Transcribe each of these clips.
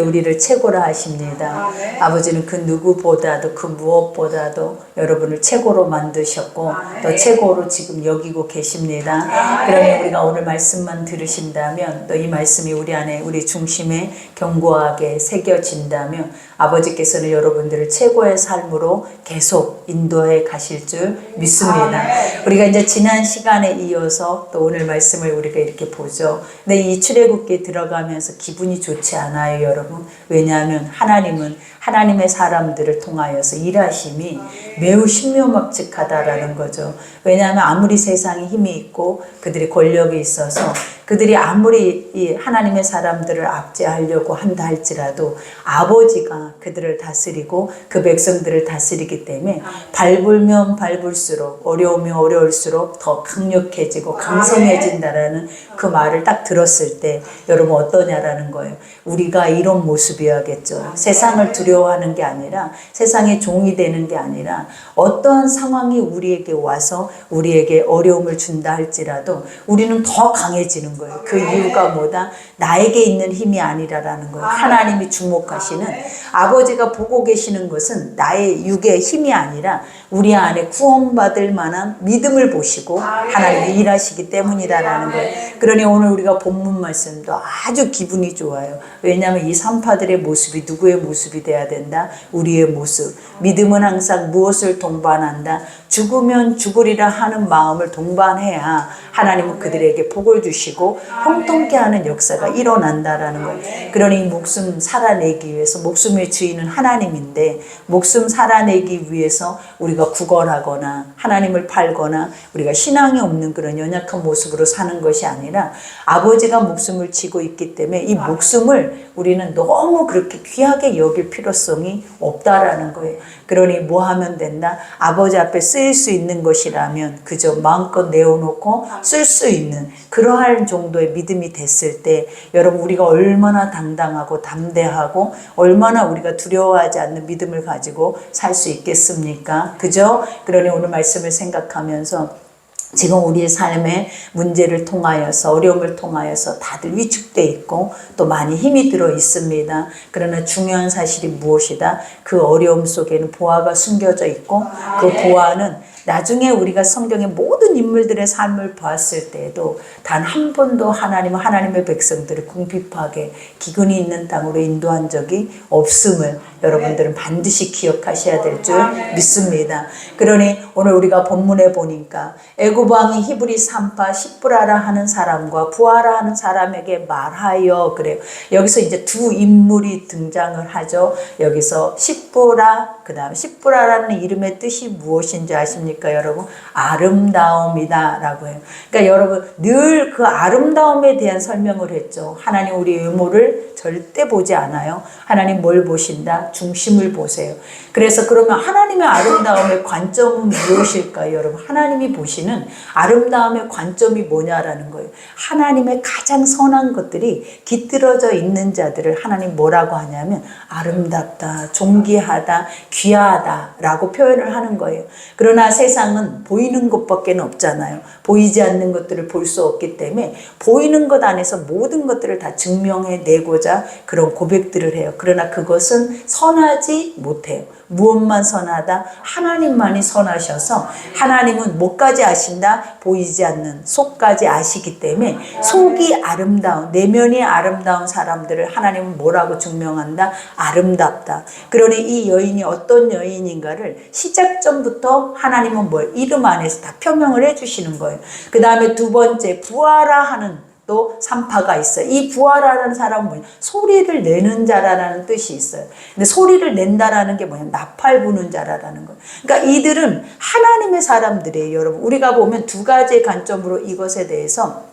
우리를 최고라 하십니다. 아버지는 그 누구보다도 그 무엇보다도 여러분을 최고로 만드셨고 또 최고로 지금 여기고 계십니다. 그러니 우리가 오늘 말씀만 들으신다면 또 이 말씀이 우리 안에 우리 중심에 견고하게 새겨진다면 아버지께서는 여러분들을 최고의 삶으로 계속 인도해 가실 줄 믿습니다. 우리가 이제 지난 시간에 이어서 또 오늘 말씀을 우리가 이렇게 보죠. 근데 이 출애굽기에 들어가면서 기분이 좋지 않아요, 여러분. 왜냐하면 하나님은 하나님의 사람들을 통하여서 일하심이 매우 신묘막측하다라는 거죠. 왜냐하면 아무리 세상에 힘이 있고 그들이 권력이 있어서 그들이 아무리 이 하나님의 사람들을 압제하려고 한다 할지라도 아버지가 그들을 다스리고 그 백성들을 다스리기 때문에 밟으면 밟을수록 어려우면 어려울수록 더 강력해지고 강성해진다라는 그 말을 딱 들었을 때 여러분 어떠냐라는 거예요. 우리가 이런 모습이어야겠죠. 세상을 두려워하는 게 아니라 세상의 종이 되는 게 아니라 어떠한 상황이 우리에게 와서 우리에게 어려움을 준다 할지라도 우리는 더 강해지는 거예요. 그 이유가 뭐다? 나에게 있는 힘이 아니라라는 거예요. 하나님이 주목하시는 아버지가 보고 계시는 것은 나의 육의 힘이 아니라 우리 안에 구원받을 만한 믿음을 보시고 하나님이 일하시기 때문이라는 거예요. 그러니 오늘 우리가 본문 말씀도 아주 기분이 좋아요. 왜냐하면 이 산파들의 모습이 누구의 모습이 돼야 된다? 우리의 모습. 믿음은 항상 무엇을 동반한다? 죽으면 죽으리라 하는 마음을 동반해야 하나님은 그들에게 복을 주시고 형통케 하는 역사가 일어난다라는 거예요. 그러니 목숨 살아내기 위해서 목숨의 주인은 하나님인데 목숨 살아내기 위해서 우리가 구걸하거나 하나님을 팔거나 우리가 신앙이 없는 그런 연약한 모습으로 사는 것이 아니라 아버지가 목숨을 지고 있기 때문에 이 목숨을 우리는 너무 그렇게 귀하게 여길 필요성이 없다라는 거예요. 그러니 뭐 하면 된다? 아버지 앞에 쓰일 수 있는 것이라면 그저 마음껏 내어놓고 쓸 수 있는 그러한 정도의 믿음이 됐을 때 여러분 우리가 얼마나 당당하고 담대하고 얼마나 우리가 두려워하지 않는 믿음을 가지고 살 수 있겠습니까? 그죠? 그러니 오늘 말씀을 생각하면서 지금 우리의 삶의 문제를 통하여서 어려움을 통하여서 다들 위축되어 있고 또 많이 힘이 들어 있습니다. 그러나 중요한 사실이 무엇이다? 그 어려움 속에는 보화가 숨겨져 있고 그 보화는 나중에 우리가 성경의 모든 인물들의 삶을 봤을 때에도 단 한 번도 하나님의 백성들을 궁핍하게 기근이 있는 땅으로 인도한 적이 없음을 여러분들은 반드시 기억하셔야 될 줄 믿습니다. 그러니 오늘 우리가 본문에 보니까 애굽 왕이 히브리 산파 십브라라 하는 사람과 부하라 하는 사람에게 말하여 그래요. 여기서 이제 두 인물이 등장을 하죠. 여기서 십브라, 그 다음 십브라라는 이름의 뜻이 무엇인지 아십니까, 여러분? 아름다움이다 라고 해요. 그러니까 여러분 늘 그 아름다움에 대한 설명을 했죠. 하나님 우리 외모를 절대 보지 않아요. 하나님 뭘 보신다? 중심을 보세요. 그래서 그러면 하나님의 아름다움의 관점은 무엇일까요, 여러분? 하나님이 보시는 아름다움의 관점이 뭐냐라는 거예요. 하나님의 가장 선한 것들이 깃들어져 있는 자들을 하나님 뭐라고 하냐면 아름답다, 존귀하다, 귀하다 라고 표현을 하는 거예요. 그러나 세상은 보이는 것밖에 없잖아요. 보이지 않는 것들을 볼 수 없기 때문에 보이는 것 안에서 모든 것들을 다 증명해 내고자 그런 고백들을 해요. 그러나 그것은 선하지 못해요. 무엇만 선하다? 하나님만이 선하셔서 하나님은 뭐까지 아신다? 보이지 않는 속까지 아시기 때문에 속이 아름다운 내면이 아름다운 사람들을 하나님은 뭐라고 증명한다? 아름답다. 그러니 이 여인이 어떤 여인인가를 시작점부터 하나님은 뭘 이름 안에서 다 표명을 해주시는 거예요. 그 다음에 두 번째 부하라 하는 또 산파가 있어요. 이 부하라는 사람은 뭐냐? 소리를 내는 자라는 뜻이 있어요. 근데 소리를 낸다라는 게 뭐냐? 나팔 부는 자라는 거예요. 그러니까 이들은 하나님의 사람들이에요, 여러분. 우리가 보면 두 가지의 관점으로 이것에 대해서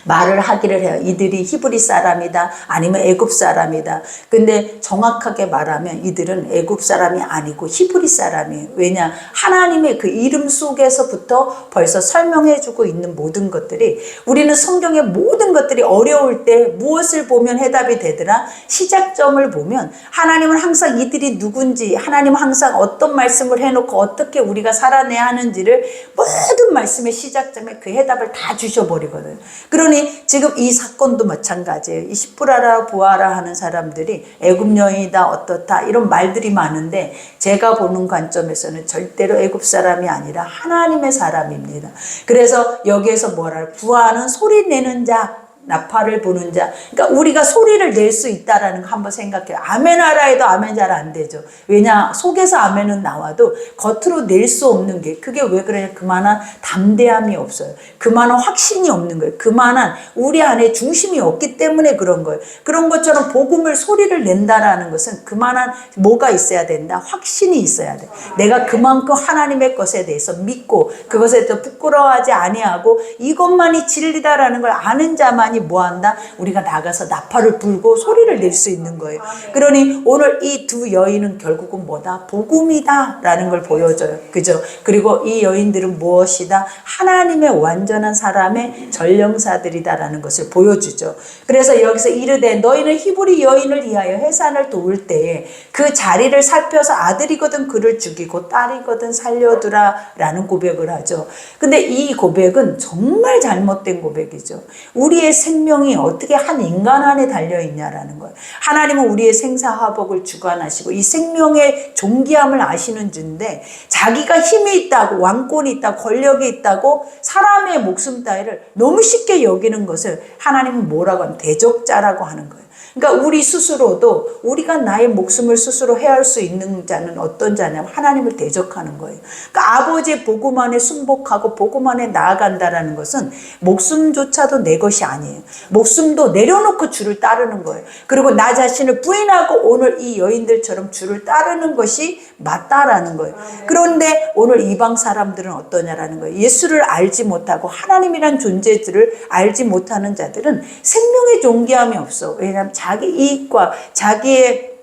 말을 하기를 해요. 이들이 히브리 사람이다 아니면 애굽 사람이다. 근데 정확하게 말하면 이들은 애굽 사람이 아니고 히브리 사람이에요. 왜냐? 하나님의 그 이름 속에서부터 벌써 설명해주고 있는 모든 것들이 우리는 성경의 모든 것들이 어려울 때 무엇을 보면 해답이 되더라? 시작점을 보면 하나님은 항상 이들이 누군지 하나님은 항상 어떤 말씀을 해놓고 어떻게 우리가 살아내야 하는지를 모든 말씀의 시작점에 그 해답을 다 주셔버리거든요. 그러니 지금 이 사건도 마찬가지예요. 이 시프라라 부하라 하는 사람들이 애굽 여인이다 어떻다 이런 말들이 많은데 제가 보는 관점에서는 절대로 애굽 사람이 아니라 하나님의 사람입니다. 그래서 여기에서 뭐라 부하는 소리 내는 자, 나팔을 부는 자. 그러니까 우리가 소리를 낼 수 있다라는 거 한번 생각해요. 아멘 하라 해도 아멘 잘 안 되죠. 왜냐, 속에서 아멘은 나와도 겉으로 낼 수 없는 게, 그게 왜 그러냐, 그만한 담대함이 없어요. 그만한 확신이 없는 거예요. 그만한 우리 안에 중심이 없기 때문에 그런 거예요. 그런 것처럼 복음을 소리를 낸다라는 것은 그만한 뭐가 있어야 된다? 확신이 있어야 돼. 내가 그만큼 하나님의 것에 대해서 믿고 그것에 더 부끄러워하지 아니하고 이것만이 진리다라는 걸 아는 자만 뭐한다? 우리가 나가서 나팔을 불고 소리를 낼 수 있는 거예요. 그러니 오늘 이 두 여인은 결국은 뭐다? 복음이다 라는 걸 보여줘요. 그죠? 그리고 이 여인들은 무엇이다? 하나님의 완전한 사람의 전령사들이다 라는 것을 보여주죠. 그래서 여기서 이르되 너희는 히브리 여인을 위하여 해산을 도울 때에 그 자리를 살펴서 아들이거든 그를 죽이고 딸이거든 살려두라 라는 고백을 하죠. 근데 이 고백은 정말 잘못된 고백이죠. 우리의 생명이 어떻게 한 인간 안에 달려있냐라는 거예요. 하나님은 우리의 생사화복을 주관하시고 이 생명의 존귀함을 아시는 주인데 자기가 힘이 있다고 왕권이 있다고 권력이 있다고 사람의 목숨 따위를 너무 쉽게 여기는 것을 하나님은 뭐라고 하면 대적자라고 하는 거예요. 그러니까 우리 스스로도 우리가 나의 목숨을 스스로 해할 수 있는 자는 어떤 자냐면 하나님을 대적하는 거예요. 그러니까 아버지의 복음 안에 순복하고 복음 안에 나아간다라는 것은 목숨조차도 내 것이 아니에요. 목숨도 내려놓고 주를 따르는 거예요. 그리고 나 자신을 부인하고 오늘 이 여인들처럼 주를 따르는 것이 맞다라는 거예요. 그런데 오늘 이방 사람들은 어떠냐라는 거예요. 예수를 알지 못하고 하나님이란 존재들을 알지 못하는 자들은 생명의 존귀함이 없어. 왜냐하면 자기 이익과 자기의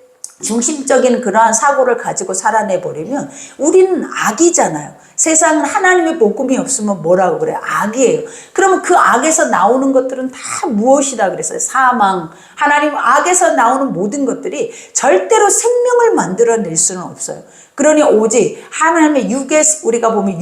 중심적인 그러한 사고를 가지고 살아내버리면 우리는 악이잖아요. 세상은 하나님의 복음이 없으면 뭐라고 그래요? 악이에요. 그러면 그 악에서 나오는 것들은 다 무엇이다 그랬어요? 사망. 하나님 악에서 나오는 모든 것들이 절대로 생명을 만들어낼 수는 없어요. 그러니 오직 하나님의 육의, 우리가 보면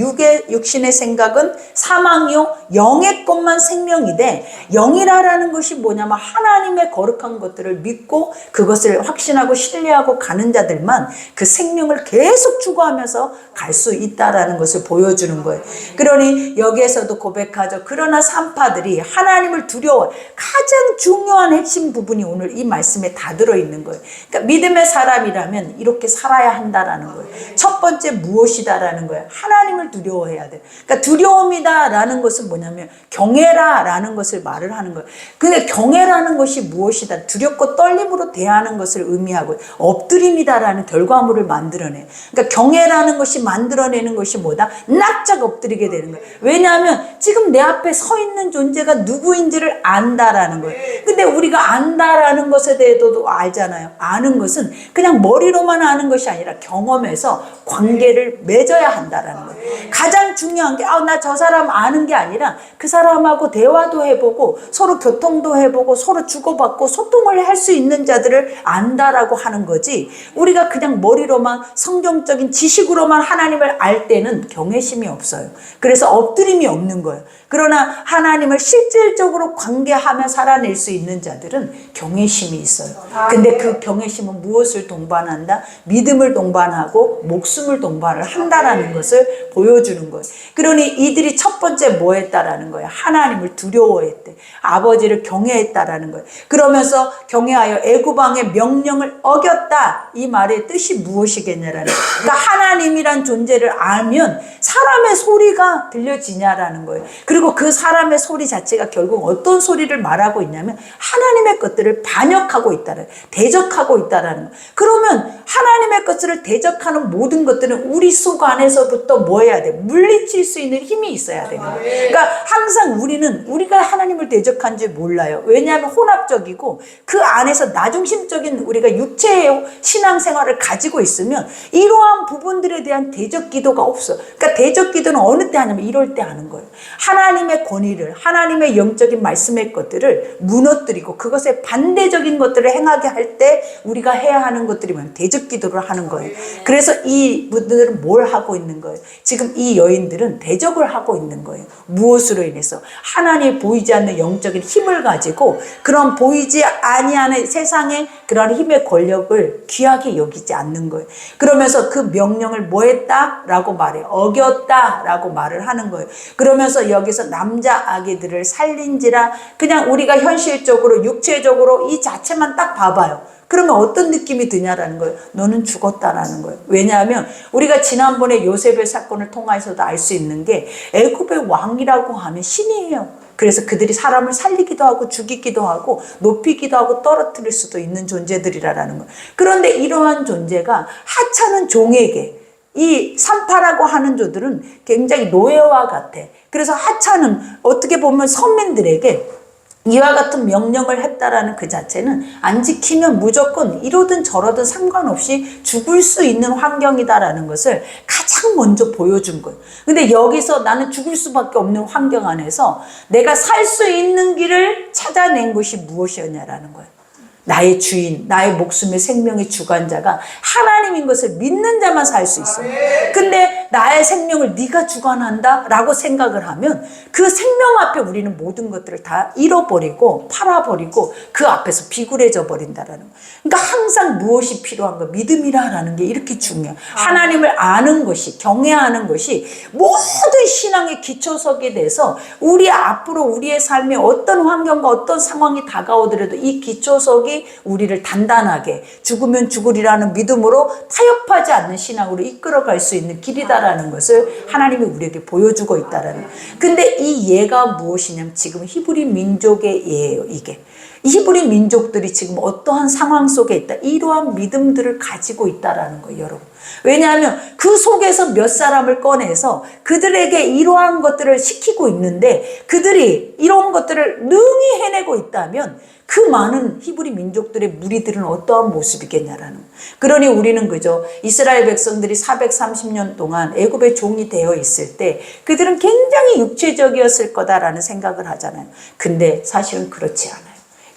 육신의 생각은 사망이요 영의 것만 생명이되 영이라는 것이 뭐냐면 하나님의 거룩한 것들을 믿고 그것을 확신하고 신뢰하고 가는 자들만 그 생명을 계속 추구하면서 갈 수 있다라는 것을 보여주는 거예요. 그러니 여기에서도 고백하죠. 그러나 산파들이 하나님을 두려워. 가장 중요한 핵심 부분이 오늘 이 말씀에 다 들어있는 거예요. 그러니까 믿음의 사람이라면 이렇게 살아야 한다라는 거예요. 첫 번째 무엇이다라는 거예요. 하나님을 두려워해야 돼. 그러니까 두려움이다라는 것은 뭐냐면 경외라라는 것을 말을 하는 거예요. 근데 경외라는 것이 무엇이다. 두렵고 떨림으로 대하는 것을 의미하고 엎드림이다라는 결과물을 만들어내. 그러니까 경외라는 것이 만들어내는 것이 뭐다? 납작 엎드리게 되는 거예요. 왜냐하면 지금 내 앞에 서 있는 존재가 누구인지를 안다라는 거예요. 근데 우리가 안다라는 것에 대해서도 알잖아요. 아는 것은 그냥 머리로만 아는 것이 아니라 경험해서 관계를 맺어야 한다라는 거예요. 가장 중요한 게 나 저 사람 아는 게 아니라 그 사람하고 대화도 해보고 서로 교통도 해보고 서로 주고받고 소통을 할 수 있는 자들을 안다라고 하는 거지. 우리가 그냥 머리로만 성경적인 지식으로만 하나님을 알 때는 경외심이 없어요. 그래서 엎드림이 없는 거예요. 그러나 하나님을 실질적으로 관계하며 살아낼 수 있는 자들은 경외심이 있어요. 근데 그 경외심은 무엇을 동반한다? 믿음을 동반하고 목숨을 동반을 한다라는 것을 보여주는 거예요. 그러니 이들이 첫 번째 뭐 했다라는 거예요? 하나님을 두려워했대. 아버지를 경외했다라는 거예요. 그러면서 경외하여 애굽 왕의 명령을 어겼다. 이 말의 뜻이 무엇이겠냐라는 거예요. 그러니까 하나님이란 존재를 알면 사람의 소리가 들려지냐라는 거예요. 그리고 그 사람의 소리 자체가 결국 어떤 소리를 말하고 있냐면 하나님의 것들을 반역하고 있다는, 대적하고 있다는 거예요. 그러면 하나님의 것들을 대적하는 모든 것들은 우리 속 안에서부터 뭐 해야 돼? 물리칠 수 있는 힘이 있어야 되는 거예요. 그러니까 항상 우리가 하나님을 대적한 줄 몰라요. 왜냐하면 혼합적이고 그 안에서 나중심적인 우리가 육체의 신앙생활을 가지고 있으면 이러한 부분들에 대한 대적 기도가 없어. 그러니까 대적 기도는 어느 때 하냐면 이럴 때 하는 거예요. 하나님의 권위를, 하나님의 영적인 말씀의 것들을 무너뜨리고 그것에 반대적인 것들을 행하게 할 때 우리가 해야 하는 것들이 뭐냐면 대적 기도를 하는 거예요. 그래서 이 분들은 뭘 하고 있는 거예요? 지금 이 여인들은 대적을 하고 있는 거예요. 무엇으로 인해서? 하나님이 보이지 않는 영적인 힘을 가지고 그런 보이지 아니하는 세상의 그런 힘의 권력을 귀하게 여기지 않는 거예요. 그러면서 그 명령을 뭐 했다라고 말해요. 어겼다라고 말을 하는 거예요. 그러면서 여기서 남자 아기들을 살린지라, 그냥 우리가 현실적으로 육체적으로 이 자체만 딱 봐봐요. 그러면 어떤 느낌이 드냐라는 거예요. 너는 죽었다라는 거예요. 왜냐하면 우리가 지난번에 요셉의 사건을 통해서도 알 수 있는 게 애굽의 왕이라고 하면 신이에요. 그래서 그들이 사람을 살리기도 하고 죽이기도 하고 높이기도 하고 떨어뜨릴 수도 있는 존재들이라는 거예요. 그런데 이러한 존재가 하찮은 종에게, 이 산파라고 하는 조들은 굉장히 노예와 같아. 그래서 하찮은, 어떻게 보면 서민들에게 이와 같은 명령을 했다라는 그 자체는 안 지키면 무조건 이러든 저러든 상관없이 죽을 수 있는 환경이다라는 것을 가장 먼저 보여준 거예요. 근데 여기서 나는 죽을 수밖에 없는 환경 안에서 내가 살 수 있는 길을 찾아낸 것이 무엇이었냐라는 거예요. 나의 주인, 나의 목숨의 생명의 주관자가 하나님인 것을 믿는 자만 살 수 있어요. 근데 나의 생명을 네가 주관한다 라고 생각을 하면 그 생명 앞에 우리는 모든 것들을 다 잃어버리고 팔아버리고 그 앞에서 비굴해져 버린다라는 거예요. 그러니까 항상 무엇이 필요한 거? 믿음이라는 게 이렇게 중요해요. 하나님을 아는 것이, 경외하는 것이 모든 신앙의 기초석이 돼서 우리 앞으로 우리의 삶에 어떤 환경과 어떤 상황이 다가오더라도 이 기초석이 우리를 단단하게 죽으면 죽으리라는 믿음으로 타협하지 않는 신앙으로 이끌어갈 수 있는 길이다라는 것을 하나님이 우리에게 보여주고 있다라는 거예요. 근데 이 예가 무엇이냐면 지금 히브리 민족의 예예요. 이게 이 히브리 민족들이 지금 어떠한 상황 속에 있다, 이러한 믿음들을 가지고 있다라는 거예요, 여러분. 왜냐하면 그 속에서 몇 사람을 꺼내서 그들에게 이러한 것들을 시키고 있는데 그들이 이런 것들을 능히 해내고 있다면 그 많은 히브리 민족들의 무리들은 어떠한 모습이겠냐라는 거예요. 그러니 우리는 그죠, 이스라엘 백성들이 430년 동안 애굽의 종이 되어 있을 때 그들은 굉장히 육체적이었을 거다라는 생각을 하잖아요. 근데 사실은 그렇지 않아요.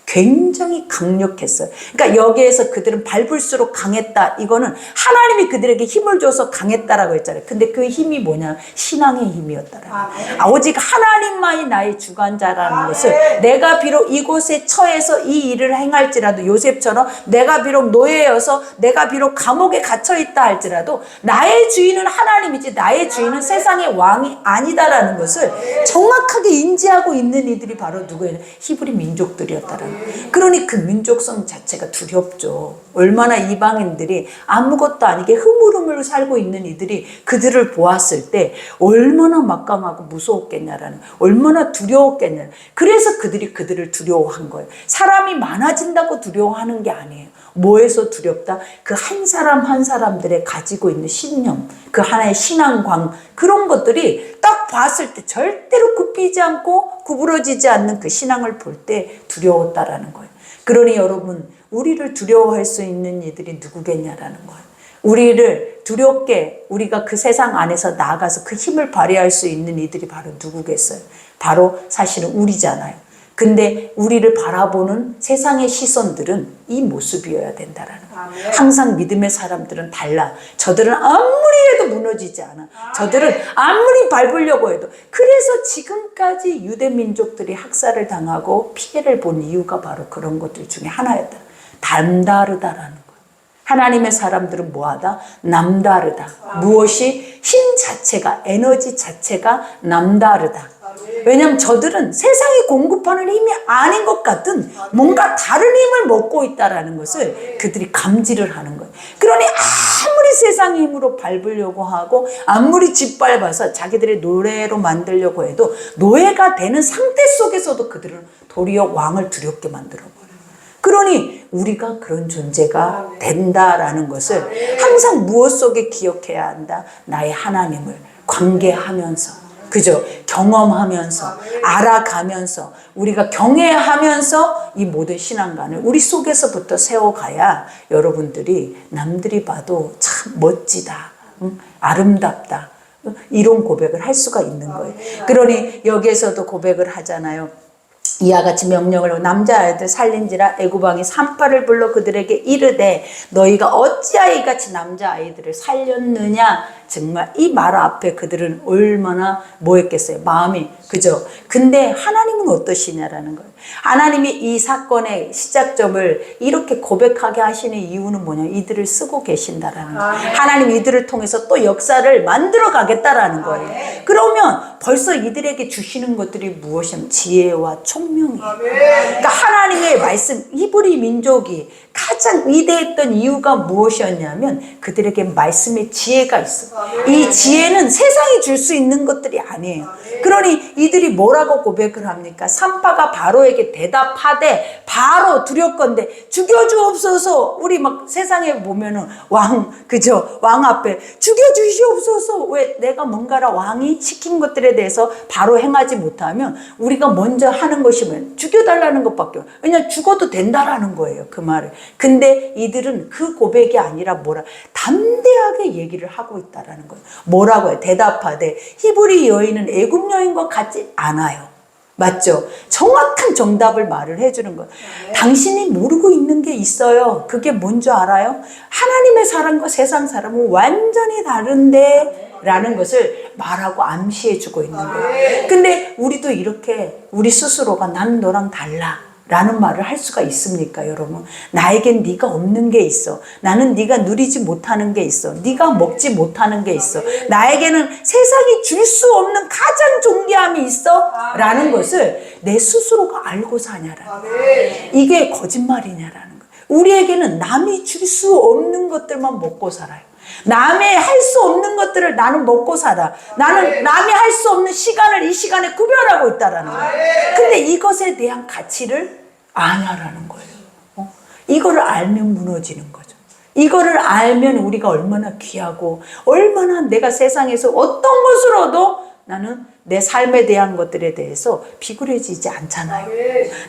굉장히 강력했어요. 그러니까 여기에서 그들은 밟을수록 강했다. 이거는 하나님이 그들에게 힘을 줘서 강했다라고 했잖아요. 근데 그 힘이 뭐냐? 신앙의 힘이었다라는 거예요. 오직 하나님만이 나의 주관자라는 것을, 내가 비록 이곳에 처해서 이 일을 행할지라도 요셉처럼 내가 비록 노예여서 내가 비록 감옥에 갇혀있다 할지라도 나의 주인은 하나님이지 나의 주인은 세상의 왕이 아니다라는 것을 정확하게 인지하고 있는 이들이 바로 누구예요? 히브리 민족들이었다라는 거예요. 그러니 그 민족성 자체가 두렵죠. 얼마나 이방인들이 아무것도 아니게 흐물흐물 살고 있는 이들이 그들을 보았을 때 얼마나 막강하고 무서웠겠냐라는, 얼마나 두려웠겠냐. 그래서 그들이 그들을 두려워한 거예요. 사람이 많아진다고 두려워하는 게 아니에요. 뭐에서 두렵다? 그 한 사람 한 사람들의 가지고 있는 신념, 그 하나의 신앙광, 그런 것들이 딱 봤을 때 절대로 굽히지 않고 구부러지지 않는 그 신앙을 볼 때 두려웠다라는 거예요. 그러니 여러분, 우리를 두려워할 수 있는 이들이 누구겠냐라는 거예요. 우리를 두렵게, 우리가 그 세상 안에서 나아가서 그 힘을 발휘할 수 있는 이들이 바로 누구겠어요? 바로 사실은 우리잖아요. 근데 우리를 바라보는 세상의 시선들은 이 모습이어야 된다라는 거예요. 항상 믿음의 사람들은 달라. 저들은 아무리 해도 무너지지 않아. 저들은 아무리 밟으려고 해도. 그래서 지금까지 유대 민족들이 학살을 당하고 피해를 본 이유가 바로 그런 것들 중에 하나였다. 남다르다라는 거예요. 하나님의 사람들은 뭐하다? 남다르다. 무엇이? 힘 자체가, 에너지 자체가 남다르다. 왜냐하면 저들은 세상이 공급하는 힘이 아닌 것 같은 뭔가 다른 힘을 먹고 있다는 것을 그들이 감지를 하는 거예요. 그러니 아무리 세상의 힘으로 밟으려고 하고 아무리 짓밟아서 자기들의 노예로 만들려고 해도 노예가 되는 상태 속에서도 그들은 도리어 왕을 두렵게 만들어버려요. 그러니 우리가 그런 존재가 된다라는 것을 항상 무엇 속에 기억해야 한다? 나의 하나님을 관계하면서, 그죠? 경험하면서, 알아가면서, 우리가 경외하면서 이 모든 신앙관을 우리 속에서부터 세워가야 여러분들이 남들이 봐도 참 멋지다, 아름답다, 이런 고백을 할 수가 있는 거예요. 그러니 여기에서도 고백을 하잖아요. 이와 같이 명령을 남자아이들 살린지라 애굽 왕이 산파를 불러 그들에게 이르되 너희가 어찌하여 이같이 남자아이들을 살렸느냐. 정말 이 말 앞에 그들은 얼마나 뭐했겠어요. 마음이 그죠. 근데 하나님은 어떠시냐라는 거예요. 하나님이 이 사건의 시작점을 이렇게 고백하게 하시는 이유는 뭐냐. 이들을 쓰고 계신다라는 거예요. 하나님 이들을 통해서 또 역사를 만들어 가겠다라는 거예요. 그러면 벌써 이들에게 주시는 것들이 무엇이냐면 지혜와 총명이에요. 그러니까 하나님의 말씀, 히브리 민족이 가장 위대했던 이유가 무엇이었냐면 그들에게 말씀의 지혜가 있어. 이 지혜는 세상이 줄 수 있는 것들이 아니에요. 그러니 이들이 뭐라고 고백을 합니까? 산파가 바로에게 대답하되 바로 두렵건대 죽여주옵소서. 우리 막 세상에 보면은 왕 그죠? 왕 앞에 죽여주시옵소서. 왜? 내가 뭔가라 왕이 시킨 것들에 대해서 바로 행하지 못하면 우리가 먼저 하는 것이 뭐예요? 죽여달라는 것밖에 없어요. 왜냐하면 죽어도 된다라는 거예요. 그 말을. 근데 이들은 그 고백이 아니라 뭐라 담대하게 얘기를 하고 있다라는 거예요. 뭐라고 해요? 대답하되 히브리 여인은 애굽 여인과 같지 않아요. 맞죠? 정확한 정답을 말을 해주는 거예요. 당신이 모르고 있는 게 있어요. 그게 뭔지 알아요? 하나님의 사람과 세상 사람은 완전히 다른데 라는 것을 말하고 암시해주고 있는 거예요. 근데 우리도 이렇게 우리 스스로가 나는 너랑 달라 라는 말을 할 수가 있습니까, 여러분? 나에겐 네가 없는 게 있어. 나는 네가 누리지 못하는 게 있어. 네가 먹지 못하는 게 있어. 나에게는 세상이 줄 수 없는 가장 존귀함이 있어. 라는 것을 내 스스로가 알고 사냐라는 거예요. 이게 거짓말이냐라는 거예요. 우리에게는 남이 줄 수 없는 것들만 먹고 살아요. 남의 할 수 없는 것들을 나는 먹고 살아. 나는 남이 할 수 없는 시간을 이 시간에 구별하고 있다라는 거예요. 근데 이것에 대한 가치를 아냐라는 거예요. 이거를 알면 무너지는 거죠. 이거를 알면 우리가 얼마나 귀하고 얼마나 내가 세상에서 어떤 것으로도 나는 내 삶에 대한 것들에 대해서 비굴해지지 않잖아요.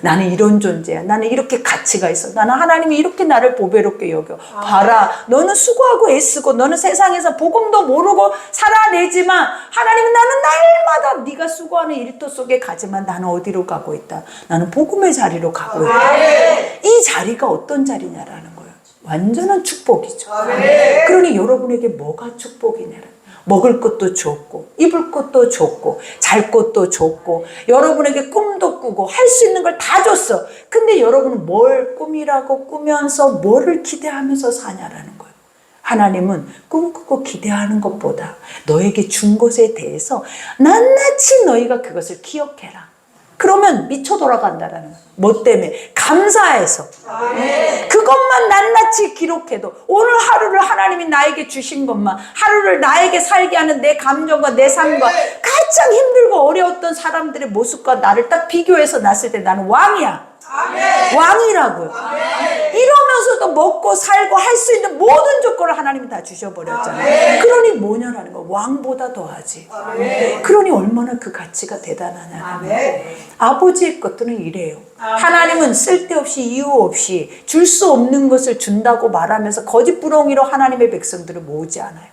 나는 이런 존재야. 나는 이렇게 가치가 있어. 나는 하나님이 이렇게 나를 보배롭게 여겨. 봐라. 너는 수고하고 애쓰고 너는 세상에서 복음도 모르고 살아내지만 하나님은 나는 날마다 네가 수고하는 일터 속에 가지만 나는 어디로 가고 있다. 나는 복음의 자리로 가고 있다. 이 자리가 어떤 자리냐라는 거예요. 완전한 축복이죠. 그러니 여러분에게 뭐가 축복이냐라는 먹을 것도 좋고 입을 것도 좋고 잘 것도 좋고 여러분에게 꿈도 꾸고 할 수 있는 걸 다 줬어. 근데 여러분은 뭘 꿈이라고 꾸면서 뭐를 기대하면서 사냐라는 거예요. 하나님은 꿈꾸고 기대하는 것보다 너에게 준 것에 대해서 낱낱이 너희가 그것을 기억해라. 그러면 미쳐 돌아간다라는 거예요. 뭐 때문에? 감사해서. 그것만 낱낱이 기록해도 오늘 하루를 하나님이 나에게 주신 것만 하루를 나에게 살게 하는 내 감정과 내 삶과 가장 힘들고 어려웠던 사람들의 모습과 나를 딱 비교해서 놨을 때 나는 왕이야. 왕이라고요. 이러면서도 먹고 살고 할 수 있는 모든 조건을 하나님이 다 주셔버렸잖아요. 그러니 뭐냐라는 거 왕보다 더하지. 그러니 얼마나 그 가치가 대단하냐는 거예요. 아버지의 것들은 이래요. 하나님은 쓸데없이 이유 없이 줄 수 없는 것을 준다고 말하면서 거짓부렁이로 하나님의 백성들을 모으지 않아요.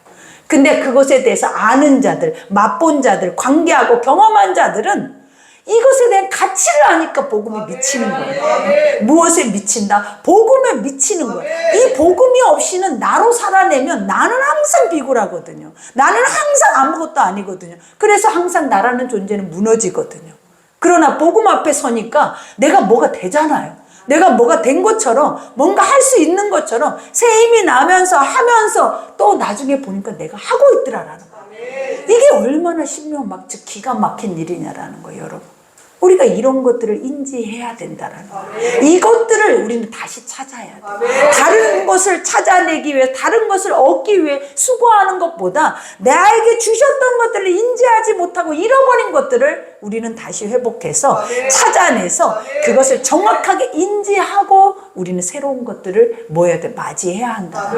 근데 그것에 대해서 아는 자들, 맛본 자들, 관계하고 경험한 자들은 이것에 대한 가치를 아니까 복음이 미치는 거예요. 무엇에 미친다? 복음에 미치는 거예요. 이 복음이 없이는 나로 살아내면 나는 항상 비굴하거든요. 나는 항상 아무것도 아니거든요. 그래서 항상 나라는 존재는 무너지거든요. 그러나 복음 앞에 서니까 내가 뭐가 되잖아요. 내가 뭐가 된 것처럼 뭔가 할 수 있는 것처럼 새 힘이 나면서 하면서 또 나중에 보니까 내가 하고 있더라라는 거예요. 이게 얼마나 신명막측 기가 막힌 일이냐라는 거예요, 여러분. 우리가 이런 것들을 인지해야 된다라는 거예요. 이것들을 우리는 다시 찾아야 돼요. 다른 것을 찾아내기 위해 다른 것을 얻기 위해 수고하는 것보다 나에게 주셨던 것들을 인지하지 못하고 잃어버린 것들을 우리는 다시 회복해서 찾아내서 그것을 정확하게 인지하고 우리는 새로운 것들을 뭐 해야 돼? 맞이해야 한다.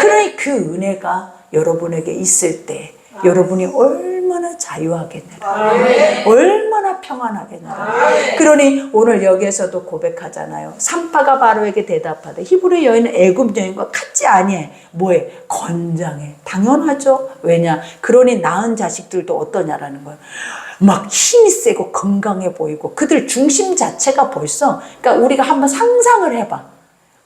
그러니 그 은혜가 여러분에게 있을 때 여러분이 얼마나 얼마나 자유하겠느라. 얼마나 평안하겠느라. 그러니 오늘 여기에서도 고백하잖아요. 산파가 바로에게 대답하되 히브리 여인은 애굽 여인과 같지 아니해. 뭐해? 건장해. 당연하죠. 왜냐? 그러니 낳은 자식들도 어떠냐라는 거예요. 막 힘이 세고 건강해 보이고 그들 중심 자체가 벌써, 그러니까 우리가 한번 상상을 해봐.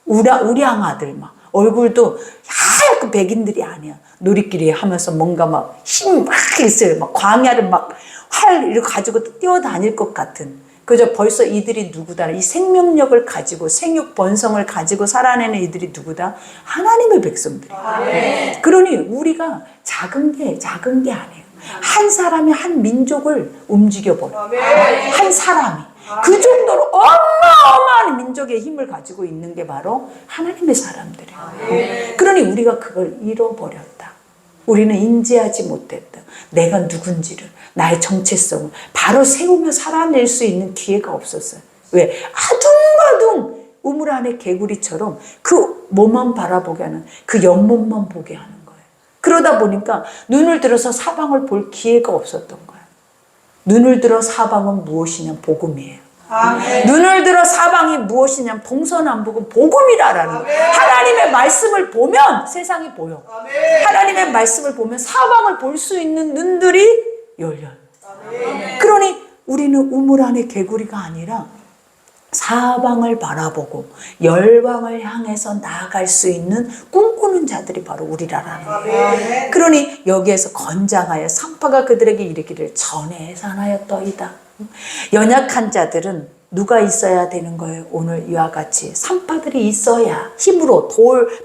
우량 아들 막 얼굴도 하얗고 백인들이 아니야. 놀이끼리 하면서 뭔가 막 힘이 막 있어요. 막 광야를 막 활 이렇게 가지고 뛰어다닐 것 같은. 그저 벌써 이들이 누구다. 이 생명력을 가지고 생육 번성을 가지고 살아내는 이들이 누구다. 하나님의 백성들이에요. 그러니 우리가 작은 게 아니에요. 한 사람이 한 민족을 움직여버려. 한 사람이. 그 정도로 어마어마한 민족의 힘을 가지고 있는 게 바로 하나님의 사람들이에요. 그러니 우리가 그걸 잃어버렸다. 우리는 인지하지 못했다. 내가 누군지를, 나의 정체성을 바로 세우며 살아낼 수 있는 기회가 없었어요. 왜? 아둥바둥 우물 안의 개구리처럼 그 몸만 바라보게 하는, 그 옆몸만 보게 하는 거예요. 그러다 보니까 눈을 들어서 사방을 볼 기회가 없었던 거예요. 눈을 들어 사방은 무엇이냐? 복음이에요. 아멘. 눈을 들어 사방이 무엇이냐? 동서남북은 복음이라라는 거예요. 하나님의 말씀을 보면 세상이 보여. 아멘. 하나님의 말씀을 보면 사방을 볼 수 있는 눈들이 열려요. 아멘. 그러니 우리는 우물 안의 개구리가 아니라 사방을 바라보고 열방을 향해서 나아갈 수 있는 꿈꾸는 자들이 바로 우리라라는 거예요. 그러니 여기에서 건장하여 산파가 그들에게 이르기를 전에 해산하였더이다. 연약한 자들은 누가 있어야 되는 거예요? 오늘 이와 같이 산파들이 있어야 힘으로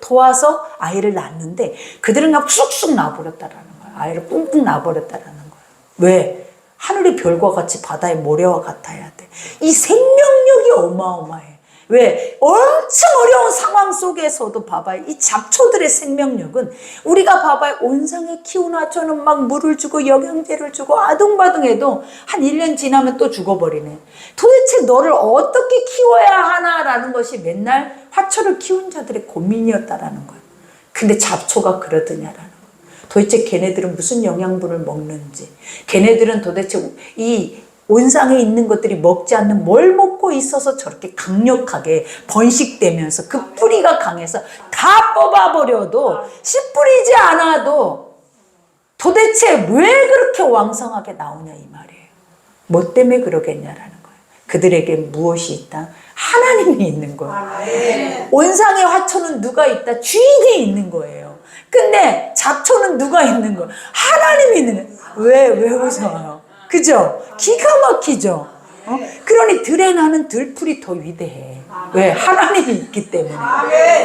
도와서 아이를 낳는데 그들은 그냥 쑥쑥 낳아버렸다라는 거예요. 아이를 뿡뿡 낳아버렸다라는 거예요. 왜? 하늘의 별과 같이 바다의 모래와 같아야 돼. 이 생명력이 어마어마해. 왜? 엄청 어려운 상황 속에서도 봐봐요. 이 잡초들의 생명력은 우리가 봐봐요. 온상에 키우나초는 막 물을 주고 영양제를 주고 아둥바둥해도 한 1년 지나면 또 죽어버리네. 도대체 너를 어떻게 키워야 하나라는 것이 맨날 화초를 키운 자들의 고민이었다라는 거예요. 근데 잡초가 그러더냐라는 거예요. 도대체 걔네들은 무슨 영양분을 먹는지, 걔네들은 도대체 이 온상에 있는 것들이 먹지 않는 뭘 먹고 있어서 저렇게 강력하게 번식되면서 그 뿌리가 강해서 다 뽑아버려도 씨 뿌리지 않아도 도대체 왜 그렇게 왕성하게 나오냐 이 말이에요. 뭐 때문에 그러겠냐라는 거예요. 그들에게 무엇이 있다? 하나님이 있는 거예요. 온상의 화초는 누가 있다? 주인이 있는 거예요. 근데 잡초는 누가 있는 거예요? 하나님이 있는 거예요. 왜 웃어요? 그죠? 기가 막히죠? 그러니 들에 나는 들풀이 더 위대해. 왜? 하나님이 있기 때문에.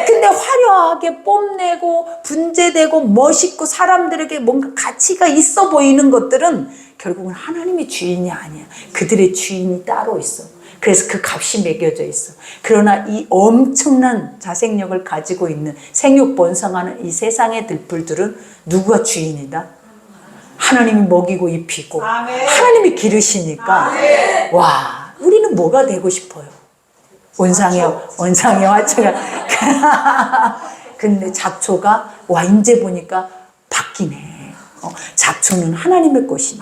근데 화려하게 뽐내고 분재되고 멋있고 사람들에게 뭔가 가치가 있어 보이는 것들은 결국은 하나님의 주인이 아니야. 그들의 주인이 따로 있어. 그래서 그 값이 매겨져 있어. 그러나 이 엄청난 자생력을 가지고 있는 생육번성하는 이 세상의 들풀들은 누가 주인이다? 하나님이 먹이고 입히고 아멘. 하나님이 기르시니까 아멘. 와 우리는 뭐가 되고 싶어요? 온상의 화초가 근데 잡초가 와 이제 보니까 바뀌네. 잡초는 하나님의 것이네.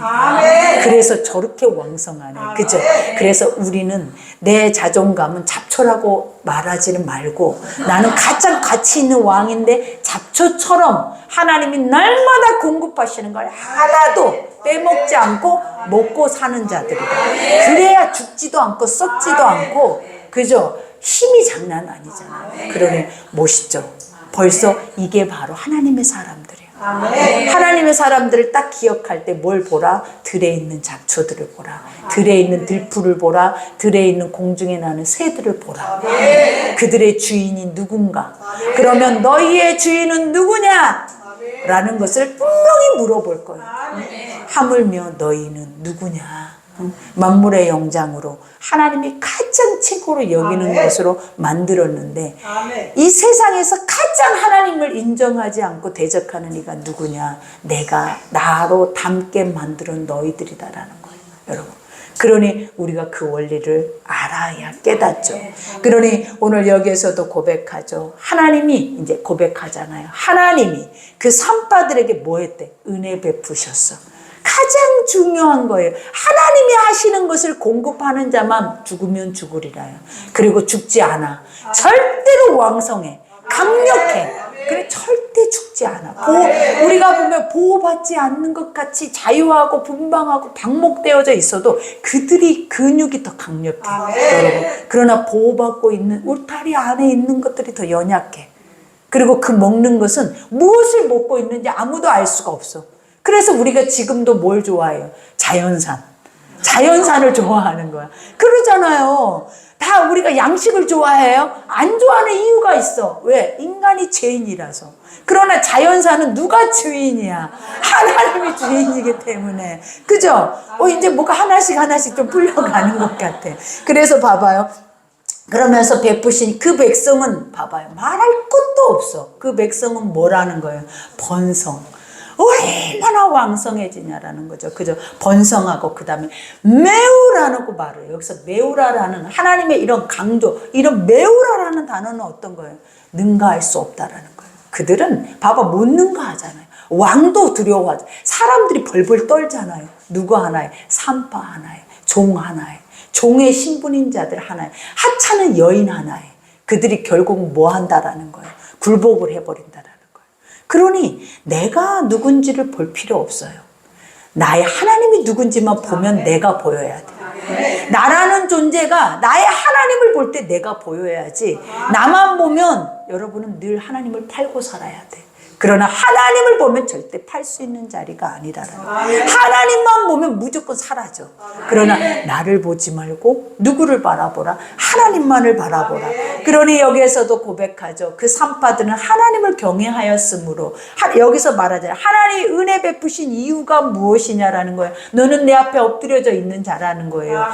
그래서 저렇게 왕성하네. 그죠? 그래서 우리는 내 자존감은 잡초라고 말하지는 말고 나는 가장 가치 있는 왕인데 잡초처럼 하나님이 날마다 공급하시는 걸 하나도 빼먹지 않고 먹고 사는 자들이다. 그래야 죽지도 않고 썩지도 않고 그죠? 힘이 장난 아니잖아요. 그러니 멋있죠? 벌써 이게 바로 하나님의 사람들이에요. 아멘. 하나님의 사람들을 딱 기억할 때 뭘 보라? 들에 있는 잡초들을 보라. 들에 있는 들풀을 보라. 들에 있는 공중에 나는 새들을 보라. 아멘. 그들의 주인이 누군가? 아멘. 그러면 너희의 주인은 누구냐? 라는 것을 분명히 물어볼 거예요. 아멘. 하물며 너희는 누구냐? 만물의 영장으로 하나님이 가장 최고로 여기는 아멘. 것으로 만들었는데 아멘. 이 세상에서 가장 하나님을 인정하지 않고 대적하는 이가 누구냐? 내가 나로 닮게 만들은 너희들이다라는 거예요. 여러분. 그러니 우리가 그 원리를 알아야 깨닫죠. 그러니 오늘 여기에서도 고백하죠. 하나님이 이제 고백하잖아요. 하나님이 그 산파들에게 뭐 했대? 은혜 베푸셨어. 가장 중요한 거예요. 하나님이 하시는 것을 공급하는 자만 죽으면 죽으리라요. 그리고 죽지 않아. 절대로 왕성해. 강력해. 그래 절대 죽지 않아. 우리가 보면 보호받지 않는 것 같이 자유하고 분방하고 방목되어져 있어도 그들이 근육이 더 강력해. 여러분. 그러나 보호받고 있는 울타리 안에 있는 것들이 더 연약해. 그리고 그 먹는 것은 무엇을 먹고 있는지 아무도 알 수가 없어. 그래서 우리가 지금도 뭘 좋아해요? 자연산. 자연산을 좋아하는 거야. 그러잖아요. 다 우리가 양식을 좋아해요? 안 좋아하는 이유가 있어. 왜? 인간이 죄인이라서. 그러나 자연산은 누가 주인이야? 하나님이 주인이기 때문에. 그죠? 이제 뭐가 하나씩 좀 풀려가는 것 같아. 그래서 봐봐요. 그러면서 베푸신 그 백성은 봐봐요. 말할 것도 없어. 그 백성은 뭐라는 거예요? 번성. 얼마나 왕성해지냐라는 거죠. 그죠? 번성하고 그 다음에 매우라고 말해요. 여기서 매우라라는 하나님의 이런 강조, 이런 매우라라는 단어는 어떤 거예요? 능가할 수 없다라는 거예요. 그들은 봐봐 못 능가하잖아요. 왕도 두려워하죠. 사람들이 벌벌 떨잖아요. 누구 하나에? 산파 하나에, 종 하나에, 종의 신분인 자들 하나에, 하찮은 여인 하나에. 그들이 결국 뭐 한다라는 거예요? 굴복을 해버린다라는 거예요. 그러니 내가 누군지를 볼 필요 없어요. 나의 하나님이 누군지만 보면 내가 보여야 돼. 나라는 존재가 나의 하나님을 볼 때 내가 보여야지. 나만 보면 여러분은 늘 하나님을 팔고 살아야 돼. 그러나 하나님을 보면 절대 팔 수 있는 자리가 아니라는 거예요. 하나님만 보면 무조건 사라져. 그러나 나를 보지 말고 누구를 바라보라? 하나님만을 바라보라. 그러니 여기에서도 고백하죠. 그 산파들은 하나님을 경외하였으므로. 여기서 말하잖아요. 하나님이 은혜 베푸신 이유가 무엇이냐라는 거예요. 너는 내 앞에 엎드려져 있는 자라는 거예요.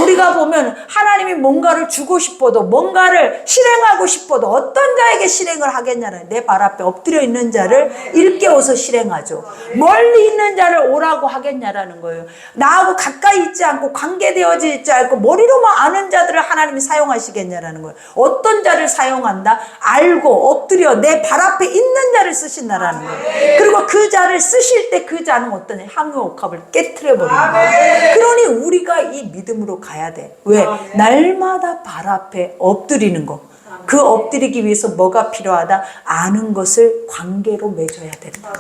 우리가 보면 하나님이 뭔가를 주고 싶어도 뭔가를 실행하고 싶어도 어떤 자에게 실행을 하겠냐는 내 발 앞에 엎드려 있는 자를 일깨워서 실행하죠. 멀리 있는 자를 오라고 하겠냐라는 거예요. 나하고 가까이 있지 않고 관계되어져 있지 않고 머리로만 아는 자들을 하나님이 사용하시겠냐라는 거예요. 어떤 자를 사용한다? 알고 엎드려 내 발 앞에 있는 자를 쓰신다라는 거예요. 그리고 그 자를 쓰실 때 그 자는 어떤 향유 옥합을 깨트려 버리는 거예요. 그러니 우리가 이 믿음으로 가야 돼. 왜? 날마다 발 앞에 엎드리는 거. 그 엎드리기 위해서 뭐가 필요하다? 아는 것을 관계로 맺어야 된다.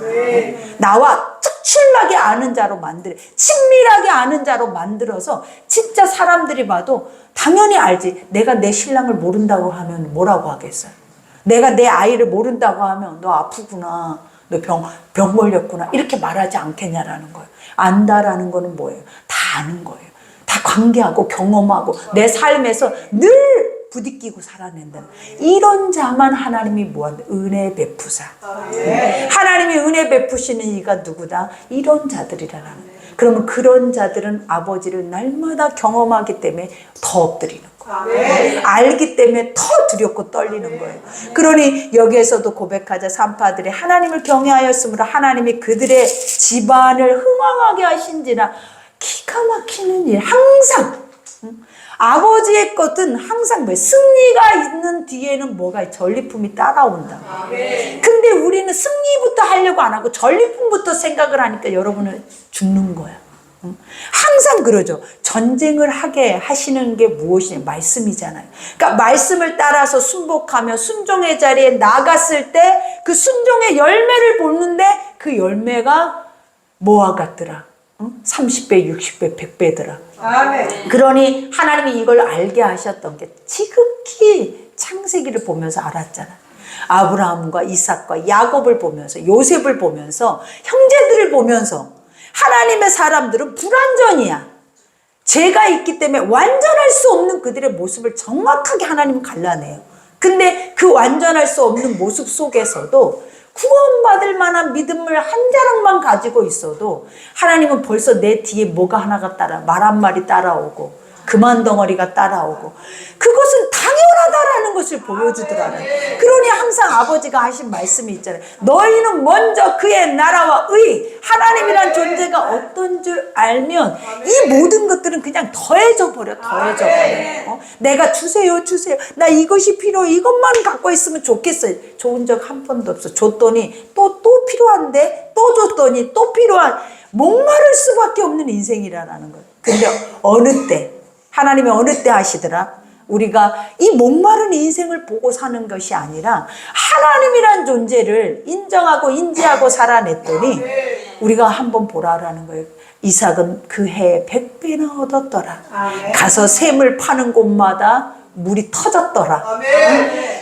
나와 특출나게 아는 자로 만들어, 친밀하게 아는 자로 만들어서 진짜 사람들이 봐도 당연히 알지. 내가 내 신랑을 모른다고 하면 뭐라고 하겠어요? 내가 내 아이를 모른다고 하면 너 아프구나, 너 병 걸렸구나 이렇게 말하지 않겠냐라는 거예요. 안다라는 거는 뭐예요? 다 아는 거예요. 다 관계하고 경험하고 내 삶에서 늘 부딪히고 살아낸다는 이런 자만 하나님이 뭐한다? 은혜 베푸사. 하나님이 은혜 베푸시는 이가 누구다? 이런 자들이라는 거예요. 그러면 그런 자들은 아버지를 날마다 경험하기 때문에 더 엎드리는 거예요. 알기 때문에 더 두렵고 떨리는 거예요. 그러니 여기에서도 고백하자. 산파들이 하나님을 경외하였으므로 하나님이 그들의 집안을 흥왕하게 하신지라. 기가 막히는 일 항상. 아버지의 것은 항상 승리가 있는 뒤에는 뭐가 전리품이 따라온다. 근데 우리는 승리부터 하려고 안 하고 전리품부터 생각을 하니까 여러분은 죽는 거야. 항상 그러죠. 전쟁을 하게 하시는 게 무엇이냐? 말씀이잖아요. 그러니까 말씀을 따라서 순복하며 순종의 자리에 나갔을 때 그 순종의 열매를 보는데 그 열매가 뭐와 같더라? 30배, 60배, 100배더라. 그러니 하나님이 이걸 알게 하셨던 게 지극히 창세기를 보면서 알았잖아. 아브라함과 이삭과 야곱을 보면서, 요셉을 보면서, 형제들을 보면서 하나님의 사람들은 불완전이야. 죄가 있기 때문에 완전할 수 없는 그들의 모습을 정확하게 하나님은 갈라내요. 근데 그 완전할 수 없는 모습 속에서도 구원받을 만한 믿음을 한 자락만 가지고 있어도 하나님은 벌써 내 뒤에 뭐가 하나가 말 한 마리 따라오고 그만 덩어리가 따라오고 그것은 당연하다라는 것을 보여주더라고요. 그러니 항상 아버지가 하신 말씀이 있잖아요. 너희는 먼저 그의 나라와 의, 하나님이란 존재가 어떤 줄 알면 이 모든 것들은 그냥 더해져 버려. 내가 주세요. 나 이것이 필요해. 이것만 갖고 있으면 좋겠어요. 좋은 적 한 번도 없어. 줬더니 또 필요 필요한데 또 줬더니 또 필요한, 목마를 수밖에 없는 인생이라는 거예요. 근데 어느 때, 하나님이 어느 때 하시더라? 우리가 이 목마른 인생을 보고 사는 것이 아니라 하나님이란 존재를 인정하고 인지하고 살아냈더니 우리가 한번 보라라는 거예요. 이삭은 그 해에 100배나 얻었더라. 가서 샘을 파는 곳마다 물이 터졌더라.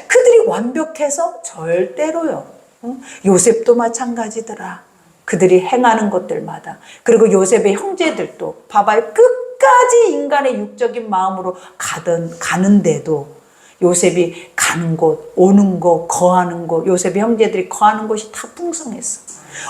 그들이 완벽해서 절대로요. 요셉도 마찬가지더라. 그들이 행하는 것들마다. 그리고 요셉의 형제들도 봐봐요. 끝까지 인간의 육적인 마음으로 가는데도 요셉이 가는 곳, 오는 곳, 거하는 곳, 요셉의 형제들이 거하는 곳이 다 풍성했어.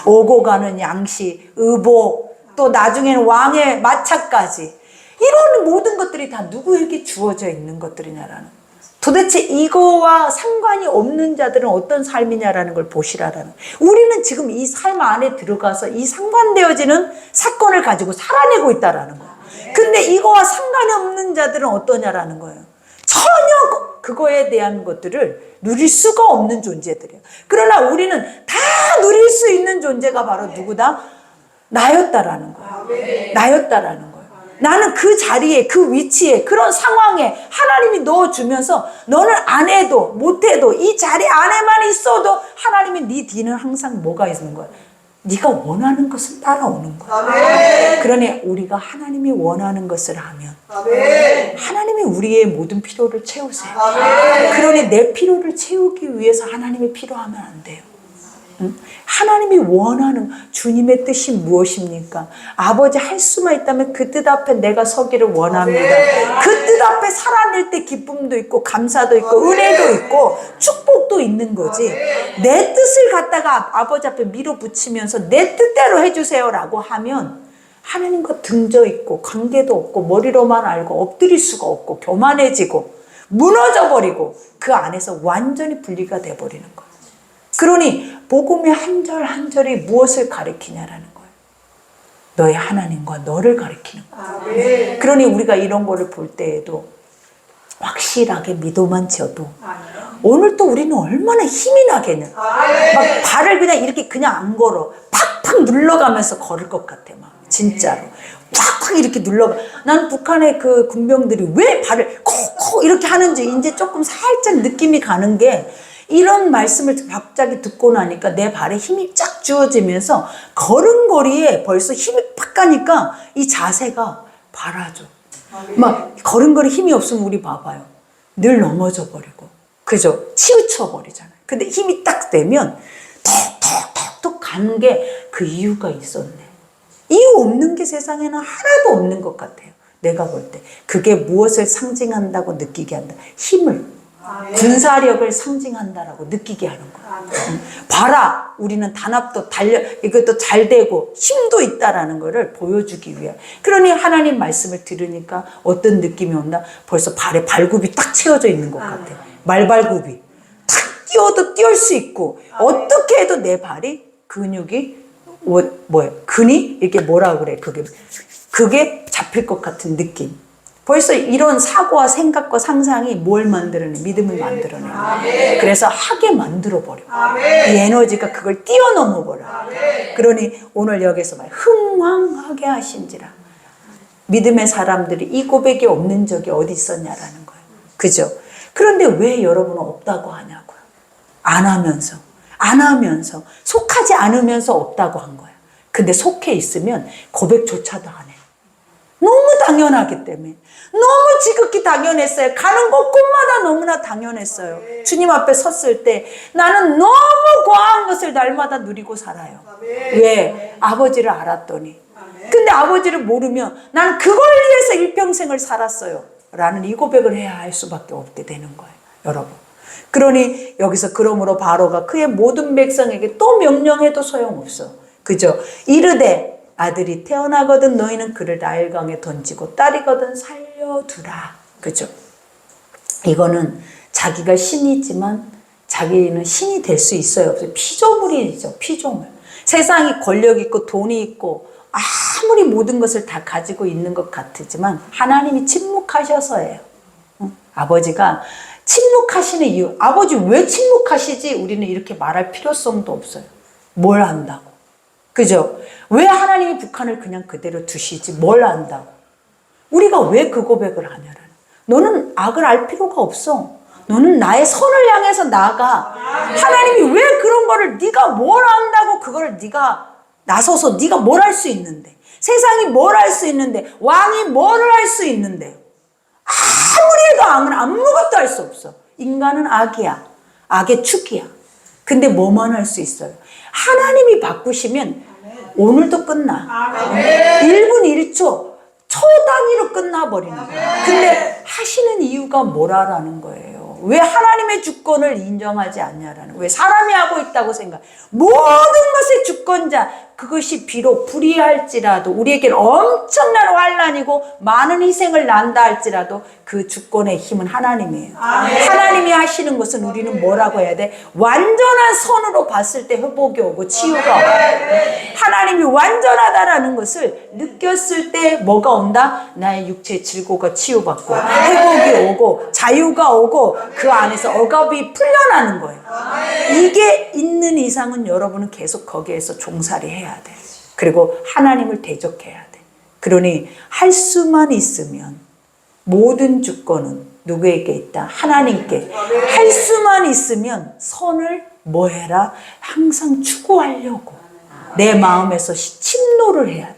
오고 가는 양식, 의복, 또 나중에는 왕의 마차까지, 이런 모든 것들이 다 누구에게 주어져 있는 것들이냐라는 거예요. 도대체 이거와 상관이 없는 자들은 어떤 삶이냐라는 걸 보시라라는 거예요. 우리는 지금 이 삶 안에 들어가서 이 상관되어지는 사건을 가지고 살아내고 있다라는 거예요. 근데 이거와 상관이 없는 자들은 어떠냐라는 거예요. 전혀 그거에 대한 것들을 누릴 수가 없는 존재들이에요. 그러나 우리는 다 누릴 수 있는 존재가 바로 누구다? 나였다라는 거예요. 나였다라는 거예요. 나는 그 자리에, 그 위치에, 그런 상황에 하나님이 넣어주면서 너는 안 해도 못해도 이 자리 안에만 있어도 하나님이 네 뒤는 항상 뭐가 있는 거야? 네가 원하는 것을 따라오는 거야. 아멘. 그러니 우리가 하나님이 원하는 것을 하면 아멘. 하나님이 우리의 모든 필요를 채우세요. 아멘. 그러니 내 필요를 채우기 위해서 하나님이 필요하면 안 돼요. 하나님이 원하는 주님의 뜻이 무엇입니까? 아버지 할 수만 있다면 그 뜻 앞에 내가 서기를 원합니다. 그 뜻 앞에 살아낼 때 기쁨도 있고 감사도 있고 은혜도 있고 축복도 있는 거지. 내 뜻을 갖다가 아버지 앞에 밀어붙이면서 내 뜻대로 해주세요라고 하면 하나님과 등져 있고 관계도 없고 머리로만 알고 엎드릴 수가 없고 교만해지고 무너져 버리고 그 안에서 완전히 분리가 돼버리는 거예요. 그러니 복음의 한 절 한 절이 무엇을 가리키냐라는 거예요. 너의 하나님과 너를 가리키는 거예요. 그러니 우리가 이런 거를 볼 때에도 확실하게 믿어만 지어도 오늘 또 우리는 얼마나 힘이 나겠냐. 막 발을 그냥 이렇게 그냥 안 걸어. 팍팍 눌러가면서 걸을 것 같아. 막 진짜로. 팍팍 이렇게 눌러가. 난 북한의 그 군병들이 왜 발을 콕콕 이렇게 하는지 이제 조금 살짝 느낌이 가는 게, 이런 말씀을 갑자기 듣고 나니까 내 발에 힘이 쫙 주어지면서 걸음걸이에 벌써 힘이 팍 가니까 이 자세가 바라죠. 막 걸음걸이 힘이 없으면 우리 봐봐요. 늘 넘어져 버리고. 그죠? 치우쳐 버리잖아요. 근데 힘이 딱 되면 톡톡톡톡 가는 게 그 이유가 있었네. 이유 없는 게 세상에는 하나도 없는 것 같아요. 내가 볼 때. 그게 무엇을 상징한다고 느끼게 한다. 힘을. 군사력을 상징한다라고 느끼게 하는 거야. 봐라, 우리는 단합도 이것도 잘 되고 힘도 있다라는 거를 보여주기 위해. 그러니 하나님 말씀을 들으니까 어떤 느낌이 온다? 벌써 발에 발굽이 딱 채워져 있는 것 같아요. 말발굽이 탁 뛰어도 뛰을 수 있고, 어떻게 해도 내 발이 근육이 뭐예요? 근이 이렇게 뭐라 그래? 그게 잡힐 것 같은 느낌. 벌써 이런 사고와 생각과 상상이 뭘 만들어내? 믿음을 만들어내. 그래서 하게 만들어버려. 이 에너지가 그걸 뛰어넘어버려. 그러니 오늘 여기서 말 흥왕하게 하신지라. 믿음의 사람들이 이 고백이 없는 적이 어디 있었냐라는 거예요. 그죠? 그런데 왜 여러분은 없다고 하냐고요. 안 하면서 속하지 않으면서 없다고 한 거예요. 근데 속해 있으면 고백조차도 안 해. 너무 당연하기 때문에. 너무 지극히 당연했어요. 가는 곳곳마다 너무나 당연했어요. 주님 앞에 섰을 때 나는 너무 과한 것을 날마다 누리고 살아요. 왜? 아버지를 알았더니. 근데 아버지를 모르면 나는 그걸 위해서 일평생을 살았어요 라는 이 고백을 해야 할 수밖에 없게 되는 거예요, 여러분. 그러니 여기서 그러므로 바로가 그의 모든 백성에게 또 명령해도 소용없어. 그죠? 이르되 아들이 태어나거든 너희는 그를 나일강에 던지고 딸이거든 살려두라. 그죠? 이거는 자기가 신이지만 자기는 신이 될 수 있어요, 없어요? 피조물이죠, 피조물. 세상이 권력 있고 돈이 있고 아무리 모든 것을 다 가지고 있는 것 같지만 하나님이 침묵하셔서예요. 아버지가 침묵하시는 이유, 아버지 왜 침묵하시지? 우리는 이렇게 말할 필요성도 없어요. 뭘 안다고? 그죠? 왜 하나님이 북한을 그냥 그대로 두시지 뭘 안다고? 우리가 왜 그 고백을 하냐라는. 너는 악을 알 필요가 없어. 너는 나의 선을 향해서 나아가. 하나님이 왜 그런 거를 네가 뭘 안다고 그걸 네가 나서서 네가 뭘 할 수 있는데, 세상이 뭘 할 수 있는데, 왕이 뭘 할 수 있는데, 아무리 해도 악은 아무것도 할 수 없어. 인간은 악이야. 악의 축이야. 근데 뭐만 할 수 있어요? 하나님이 바꾸시면 오늘도 끝나. 1분 1초 초 단위로 끝나버리는 거야. 근데 하시는 이유가 뭐라라는 거예요. 왜 하나님의 주권을 인정하지 않냐라는, 왜 사람이 하고 있다고 생각. 모든 것의 주권자, 그것이 비록 불의할지라도 우리에게는 엄청난 환난이고 많은 희생을 난다 할지라도 그 주권의 힘은 하나님이에요. 하나님이 하시는 것은 우리는 뭐라고 해야 돼? 완전한 선으로 봤을 때 회복이 오고 치유가 오고, 하나님이 완전하다라는 것을 느꼈을 때 뭐가 온다? 나의 육체의 질고가 치유받고 회복이 오고 자유가 오고 그 안에서 억압이 풀려나는 거예요. 이게 있는 이상은 여러분은 계속 거기에서 종살이 해야 돼. 그리고 하나님을 대적해야 돼. 그러니 할 수만 있으면 모든 주권은 누구에게 있다? 하나님께. 할 수만 있으면 선을 뭐 해라? 항상 추구하려고 내 마음에서 침노를 해야 돼.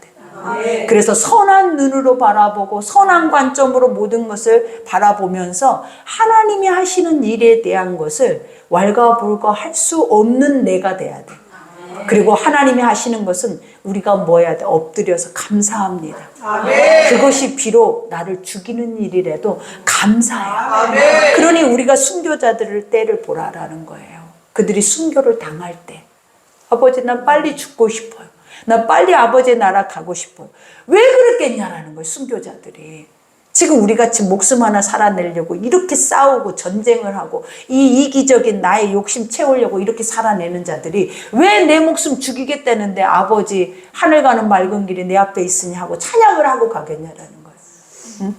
그래서 선한 눈으로 바라보고 선한 관점으로 모든 것을 바라보면서 하나님이 하시는 일에 대한 것을 왈가불가 할 수 없는 내가 돼야 돼. 그리고 하나님이 하시는 것은 우리가 뭐 해야 돼? 엎드려서 감사합니다. 그것이 비록 나를 죽이는 일이라도 감사해요. 그러니 우리가 순교자들을 때를 보라라는 거예요. 그들이 순교를 당할 때, 아버지 난 빨리 죽고 싶어요. 나 빨리 아버지의 나라 가고 싶어요. 왜 그랬겠냐라는 거예요. 순교자들이. 지금 우리같이 목숨 하나 살아내려고 이렇게 싸우고 전쟁을 하고 이 이기적인 나의 욕심 채우려고 이렇게 살아내는 자들이 왜 내 목숨 죽이겠다는데 아버지 하늘 가는 맑은 길이 내 앞에 있으니 하고 찬양을 하고 가겠냐라는 거예요. 응?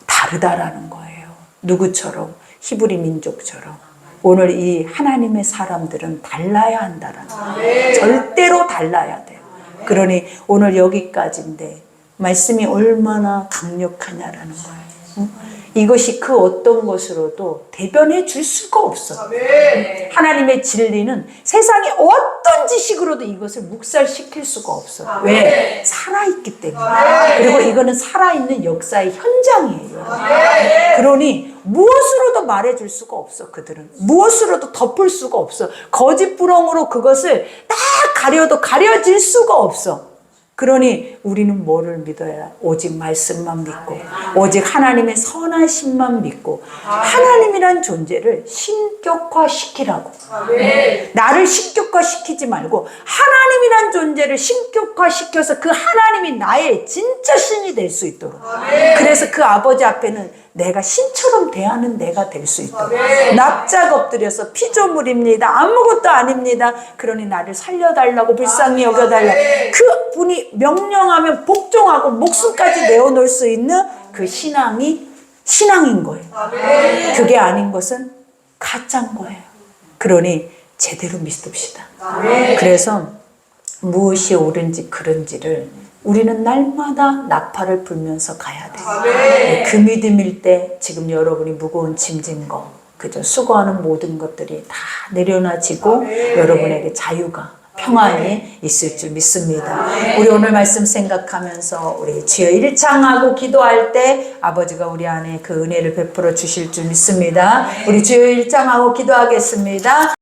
다르다라는 거예요. 누구처럼? 히브리 민족처럼. 오늘 이 하나님의 사람들은 달라야 한다라는 거예요. 절대로 달라야 돼요. 그러니 오늘 여기까지인데 말씀이 얼마나 강력하냐라는 거예요. 응? 이것이 그 어떤 것으로도 대변해 줄 수가 없어. 하나님의 진리는 세상의 어떤 지식으로도 이것을 묵살시킬 수가 없어. 왜? 살아있기 때문에. 그리고 이거는 살아있는 역사의 현장이에요. 그러니 무엇으로도 말해줄 수가 없어. 그들은 무엇으로도 덮을 수가 없어. 거짓부렁으로 그것을 딱 가려도 가려질 수가 없어. 그러니 우리는 뭐를 믿어야? 오직 말씀만 믿고 오직 하나님의 선하심만 믿고 하나님이란 존재를 신격화시키라고. 나를 신격화시키지 말고 하나님이란 존재를 신격화시켜서 그 하나님이 나의 진짜 신이 될 수 있도록. 그래서 그 아버지 앞에는 내가 신처럼 대하는 내가 될 수 있도록. 납작 엎드려서 피조물입니다. 아무것도 아닙니다. 그러니 나를 살려달라고 불쌍히 여겨달라고. 그 분이 명령하면 복종하고 목숨까지 내어놓을 수 있는 그 신앙이 신앙인 거예요. 그게 아닌 것은 가짜인 거예요. 그러니 제대로 믿읍시다. 그래서 무엇이 옳은지 그른지를 우리는 날마다 나팔을 불면서 가야 돼. 그 믿음일 때 지금 여러분이 무거운 짐진 거, 그죠? 수고하는 모든 것들이 다 내려놔지고 여러분에게 자유가, 평안이 있을 줄 믿습니다. 우리 오늘 말씀 생각하면서 우리 주여 일창하고 기도할 때 아버지가 우리 안에 그 은혜를 베풀어 주실 줄 믿습니다. 우리 주여 일창하고 기도하겠습니다.